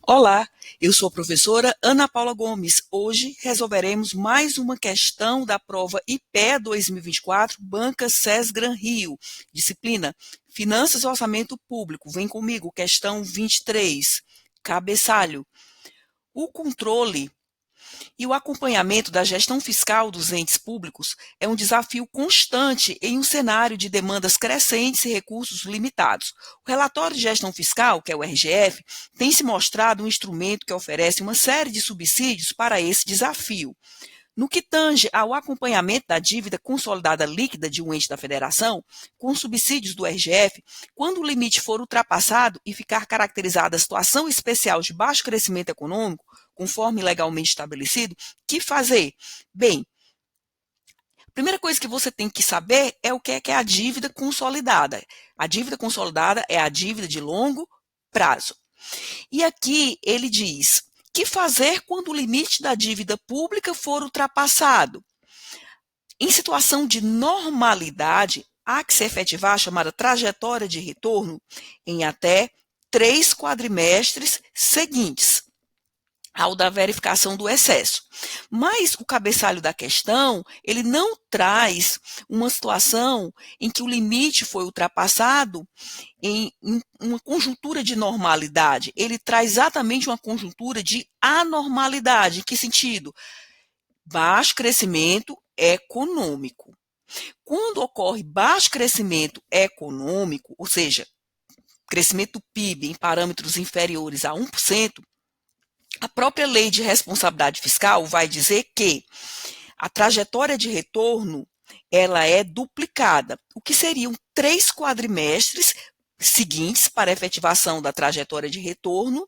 Olá, eu sou a professora Ana Paula Gomes. Hoje resolveremos mais uma questão da prova IPE 2024, Banca SESGRAN Rio, disciplina Finanças e Orçamento Público. Vem comigo, questão 23, cabeçalho. O controle e o acompanhamento da gestão fiscal dos entes públicos é um desafio constante em um cenário de demandas crescentes e recursos limitados. O relatório de gestão fiscal, que é o RGF, tem se mostrado um instrumento que oferece uma série de subsídios para esse desafio. No que tange ao acompanhamento da dívida consolidada líquida de um ente da federação, com subsídios do RGF, quando o limite for ultrapassado e ficar caracterizada a situação especial de baixo crescimento econômico, conforme legalmente estabelecido, que fazer? Bem, a primeira coisa que você tem que saber é o que é a dívida consolidada. A dívida consolidada é a dívida de longo prazo. E aqui ele diz: que fazer quando o limite da dívida pública for ultrapassado? Em situação de normalidade, há que se efetivar a chamada trajetória de retorno em até 3 quadrimestres seguintes ao da verificação do excesso. Mas o cabeçalho da questão, ele não traz uma situação em que o limite foi ultrapassado em uma conjuntura de normalidade. Ele traz exatamente uma conjuntura de anormalidade. Em que sentido? Baixo crescimento econômico. Quando ocorre baixo crescimento econômico, ou seja, crescimento do PIB em parâmetros inferiores a 1%, a própria lei de responsabilidade fiscal vai dizer que a trajetória de retorno ela é duplicada, o que seriam 3 quadrimestres seguintes para a efetivação da trajetória de retorno.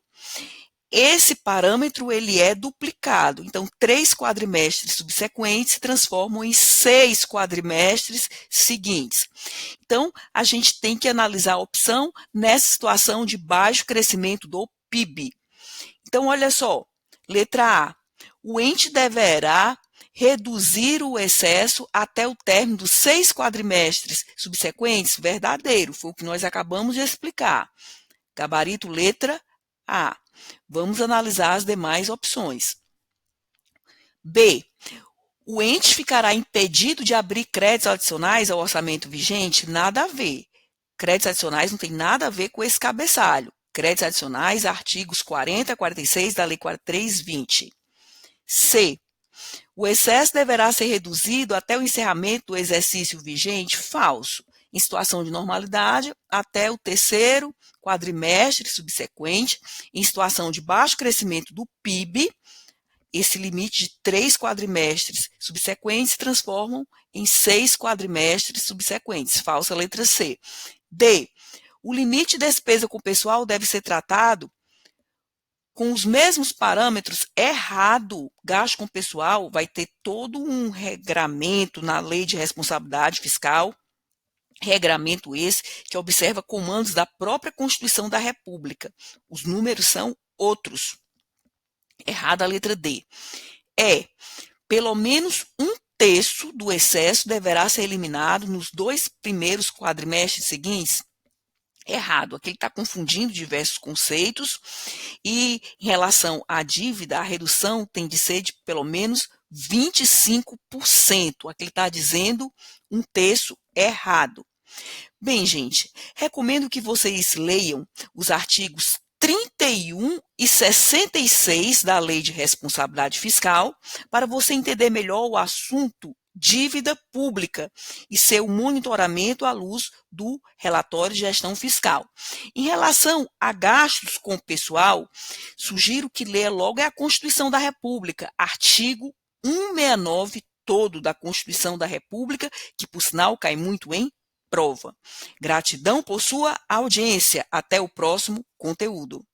Esse parâmetro ele é duplicado, então 3 quadrimestres subsequentes se transformam em 6 quadrimestres seguintes. Então, a gente tem que analisar a opção nessa situação de baixo crescimento do PIB. Então, olha só, letra A, o ente deverá reduzir o excesso até o término dos 6 quadrimestres subsequentes? Verdadeiro, foi o que nós acabamos de explicar. Gabarito letra A. Vamos analisar as demais opções. B, o ente ficará impedido de abrir créditos adicionais ao orçamento vigente? Nada a ver. Créditos adicionais não tem nada a ver com esse cabeçalho. Créditos adicionais, artigos 40 e 46 da Lei 43/20. C. O excesso deverá ser reduzido até o encerramento do exercício vigente? Falso. Em situação de normalidade, até o terceiro quadrimestre subsequente. Em situação de baixo crescimento do PIB, esse limite de 3 quadrimestres subsequentes se transformam em 6 quadrimestres subsequentes. Falsa letra C. D. O limite de despesa com pessoal deve ser tratado com os mesmos parâmetros? Errado. Gasto com pessoal vai ter todo um regramento na Lei de Responsabilidade Fiscal, regramento esse que observa comandos da própria Constituição da República. Os números são outros. Errada a letra D. Pelo menos um terço do excesso deverá ser eliminado nos 2 primeiros quadrimestres seguintes? Errado. Aqui ele está confundindo diversos conceitos e em relação à dívida, a redução tem de ser de pelo menos 25%. Aqui ele está dizendo um terço errado. Bem, gente, recomendo que vocês leiam os artigos 31 e 66 da Lei de Responsabilidade Fiscal para você entender melhor o assunto dívida pública e seu monitoramento à luz do relatório de gestão fiscal. Em relação a gastos com pessoal, sugiro que leia logo a Constituição da República, artigo 169 todo da Constituição da República, que por sinal cai muito em prova. Gratidão por sua audiência. Até o próximo conteúdo.